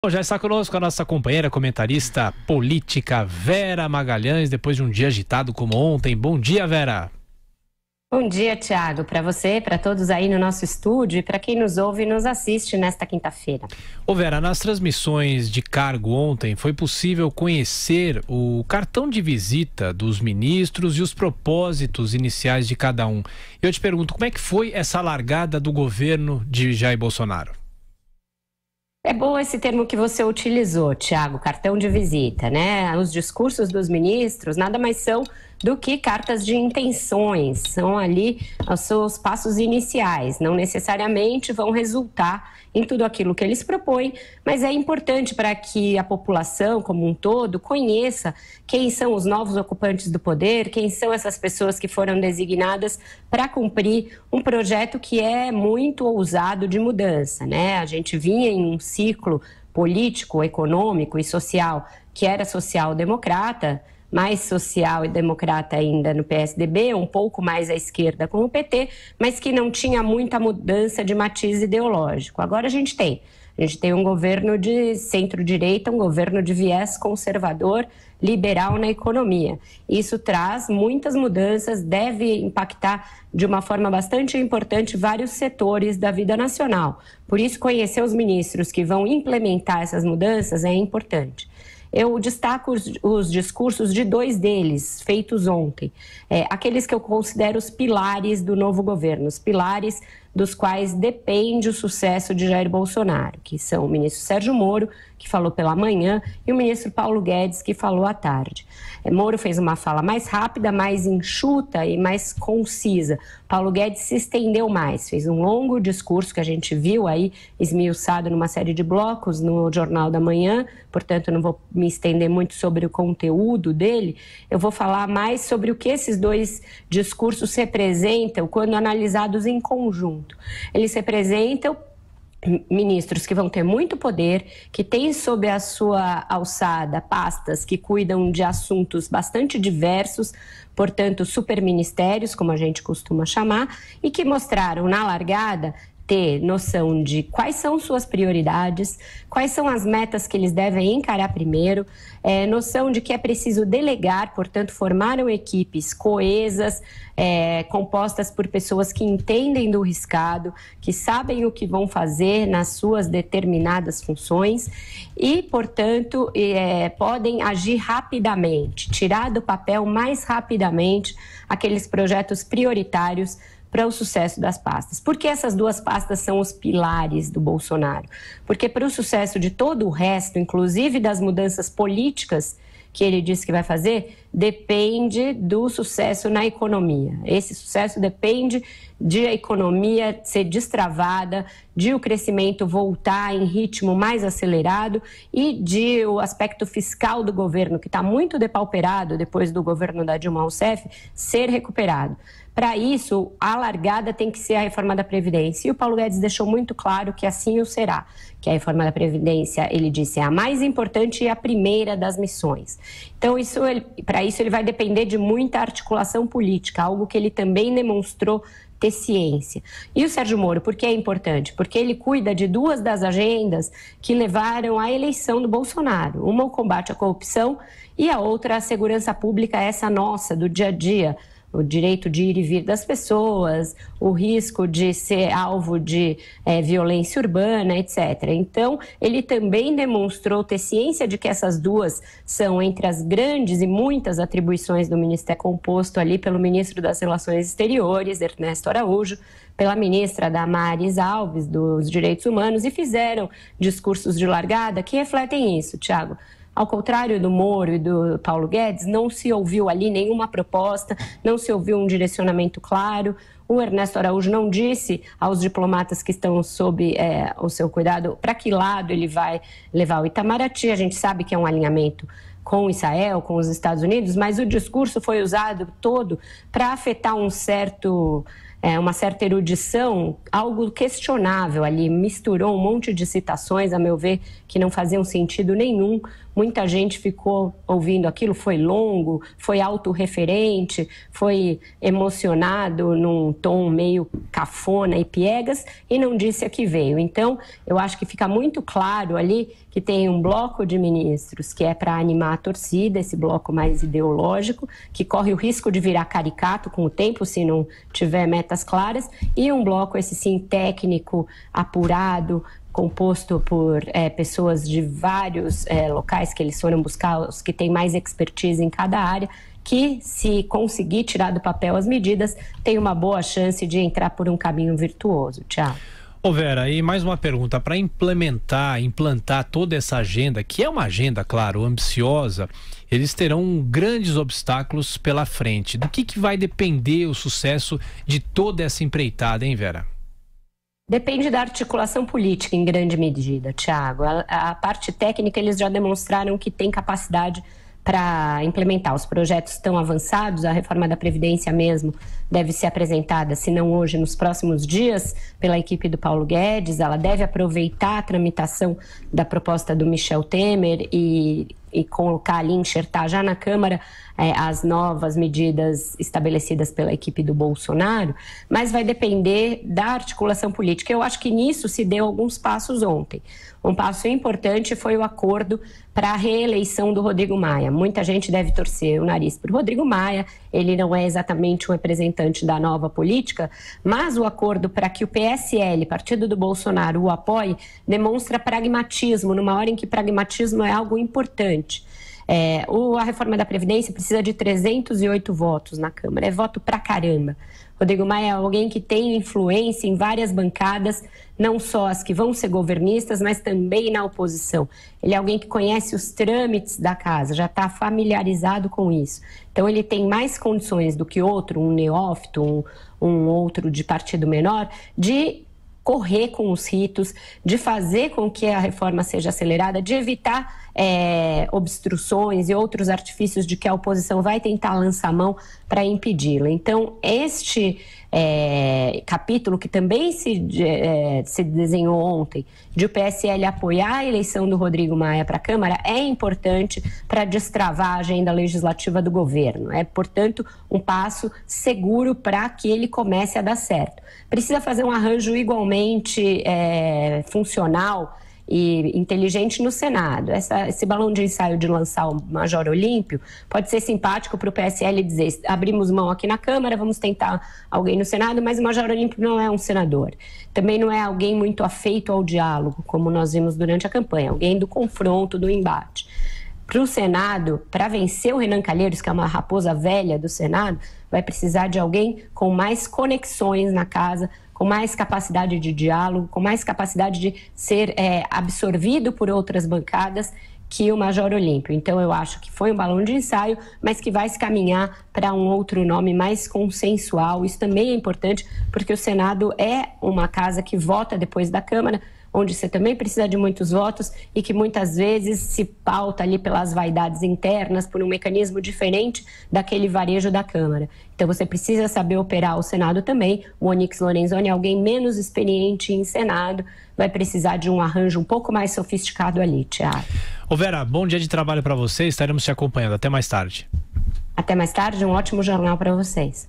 Bom, já está conosco a nossa companheira comentarista política Vera Magalhães, depois de um dia agitado como ontem. Bom dia, Vera. Bom dia, Thiago, para você, para todos aí no nosso estúdio e para quem nos ouve e nos assiste nesta quinta-feira. Ô Vera, nas transmissões de cargo ontem foi possível conhecer o cartão de visita dos ministros e os propósitos iniciais de cada um. Eu te pergunto, como é que foi essa largada do governo de Jair Bolsonaro? É bom esse termo que você utilizou, Thiago, cartão de visita, né? Os discursos dos ministros nada mais são do que cartas de intenções, são ali os seus passos iniciais, não necessariamente vão resultar em tudo aquilo que eles propõem, mas é importante para que a população como um todo conheça quem são os novos ocupantes do poder, quem são essas pessoas que foram designadas para cumprir um projeto que é muito ousado de mudança, né? A gente vinha em um ciclo político, econômico e social que era social-democrata, mais social e democrata ainda no PSDB, um pouco mais à esquerda com o PT, mas que não tinha muita mudança de matiz ideológico. Agora a gente tem um governo de centro-direita, um governo de viés conservador, liberal na economia. Isso traz muitas mudanças, deve impactar de uma forma bastante importante vários setores da vida nacional. Por isso, conhecer os ministros que vão implementar essas mudanças é importante. Eu destaco os discursos de dois deles, feitos ontem, aqueles que eu considero os pilares do novo governo, os pilares dos quais depende o sucesso de Jair Bolsonaro, que são o ministro Sérgio Moro, que falou pela manhã, e o ministro Paulo Guedes, que falou à tarde. Moro fez uma fala mais rápida, mais enxuta e mais concisa. Paulo Guedes se estendeu mais, fez um longo discurso que a gente viu aí esmiuçado numa série de blocos no Jornal da Manhã, portanto não vou me estender muito sobre o conteúdo dele, eu vou falar mais sobre o que esses dois discursos representam quando analisados em conjunto. Eles representam ministros que vão ter muito poder, que têm sob a sua alçada pastas que cuidam de assuntos bastante diversos, portanto superministérios, como a gente costuma chamar, e que mostraram na largada ter noção de quais são suas prioridades, quais são as metas que eles devem encarar primeiro, noção de que é preciso delegar, portanto, formaram equipes coesas, compostas por pessoas que entendem do riscado, que sabem o que vão fazer nas suas determinadas funções e, portanto, podem agir rapidamente, tirar do papel mais rapidamente aqueles projetos prioritários para o sucesso das pastas. Por que essas duas pastas são os pilares do Bolsonaro? Porque para o sucesso de todo o resto, inclusive das mudanças políticas que ele disse que vai fazer, depende do sucesso na economia. Esse sucesso depende de a economia ser destravada, de o crescimento voltar em ritmo mais acelerado e de o aspecto fiscal do governo, que está muito depauperado depois do governo da Dilma Rousseff, ser recuperado. Para isso, a largada tem que ser a reforma da Previdência. E o Paulo Guedes deixou muito claro que assim o será. Que a reforma da Previdência, ele disse, é a mais importante e a primeira das missões. Então, para isso, ele vai depender de muita articulação política, algo que ele também demonstrou ter ciência. E o Sérgio Moro, por que é importante? Porque ele cuida de duas das agendas que levaram à eleição do Bolsonaro. Uma, o combate à corrupção, e a outra, a segurança pública, essa nossa, do dia a dia. O direito de ir e vir das pessoas, o risco de ser alvo de violência urbana, etc. Então, ele também demonstrou ter ciência de que essas duas são entre as grandes e muitas atribuições do ministério, composto ali pelo ministro das Relações Exteriores, Ernesto Araújo, pela ministra Damares Alves, dos Direitos Humanos, e fizeram discursos de largada que refletem isso, Thiago. Ao contrário do Moro e do Paulo Guedes, não se ouviu ali nenhuma proposta, não se ouviu um direcionamento claro. O Ernesto Araújo não disse aos diplomatas que estão sob o seu cuidado para que lado ele vai levar o Itamaraty. A gente sabe que é um alinhamento com Israel, com os Estados Unidos, mas o discurso foi usado todo para afetar uma certa erudição, algo questionável ali, misturou um monte de citações, a meu ver, que não faziam sentido nenhum. Muita gente ficou ouvindo aquilo, foi longo, foi autorreferente, foi emocionado num tom meio cafona e piegas e não disse a que veio. Então, eu acho que fica muito claro ali que tem um bloco de ministros que é para animar a torcida, esse bloco mais ideológico, que corre o risco de virar caricato com o tempo, se não tiver metas claras, e um bloco, esse sim, técnico, apurado, composto por pessoas de vários locais que eles foram buscar, os que têm mais expertise em cada área, que, se conseguir tirar do papel as medidas, tem uma boa chance de entrar por um caminho virtuoso. Tiago. Ô Vera, e mais uma pergunta, para implantar toda essa agenda, que é uma agenda, claro, ambiciosa, eles terão grandes obstáculos pela frente. Do que vai depender o sucesso de toda essa empreitada, hein, Vera? Depende da articulação política, em grande medida, Tiago. A parte técnica, eles já demonstraram que tem capacidade para implementar. Os projetos estão avançados, a reforma da Previdência mesmo deve ser apresentada, se não hoje, nos próximos dias, pela equipe do Paulo Guedes. Ela deve aproveitar a tramitação da proposta do Michel Temer e colocar ali, enxertar já na Câmara as novas medidas estabelecidas pela equipe do Bolsonaro, mas vai depender da articulação política. Eu acho que nisso se deu alguns passos ontem. Um passo importante foi o acordo para a reeleição do Rodrigo Maia. Muita gente deve torcer o nariz para o Rodrigo Maia, ele não é exatamente um representante da nova política, mas o acordo para que o PSL, partido do Bolsonaro, o apoie, demonstra pragmatismo, numa hora em que pragmatismo é algo importante. A reforma da Previdência precisa de 308 votos na Câmara, é voto pra caramba. Rodrigo Maia é alguém que tem influência em várias bancadas, não só as que vão ser governistas, mas também na oposição. Ele é alguém que conhece os trâmites da casa, já está familiarizado com isso. Então ele tem mais condições do que outro, um neófito, um outro de partido menor, de correr com os ritos, de fazer com que a reforma seja acelerada, de evitar obstruções e outros artifícios de que a oposição vai tentar lançar mão para impedi-la. Então, este capítulo que também se desenhou ontem, de o PSL apoiar a eleição do Rodrigo Maia para a Câmara, é importante para destravar a agenda legislativa do governo. É, portanto, um passo seguro para que ele comece a dar certo. Precisa fazer um arranjo igualmente funcional e inteligente no Senado. Esse balão de ensaio de lançar o Major Olímpio pode ser simpático para o PSL dizer: abrimos mão aqui na Câmara, vamos tentar alguém no Senado, mas o Major Olímpio não é um senador. Também não é alguém muito afeito ao diálogo, como nós vimos durante a campanha, alguém do confronto, do embate. Para o Senado, para vencer o Renan Calheiros, que é uma raposa velha do Senado, vai precisar de alguém com mais conexões na casa, com mais capacidade de diálogo, com mais capacidade de ser absorvido por outras bancadas que o Major Olímpio. Então eu acho que foi um balão de ensaio, mas que vai se caminhar para um outro nome mais consensual. Isso também é importante, porque o Senado é uma casa que vota depois da Câmara, onde você também precisa de muitos votos e que muitas vezes se pauta ali pelas vaidades internas, por um mecanismo diferente daquele varejo da Câmara. Então você precisa saber operar o Senado também. O Onyx Lorenzoni é alguém menos experiente em Senado, vai precisar de um arranjo um pouco mais sofisticado ali, Tiago. Ô Vera, bom dia de trabalho para você, estaremos te acompanhando. Até mais tarde. Até mais tarde, um ótimo jornal para vocês.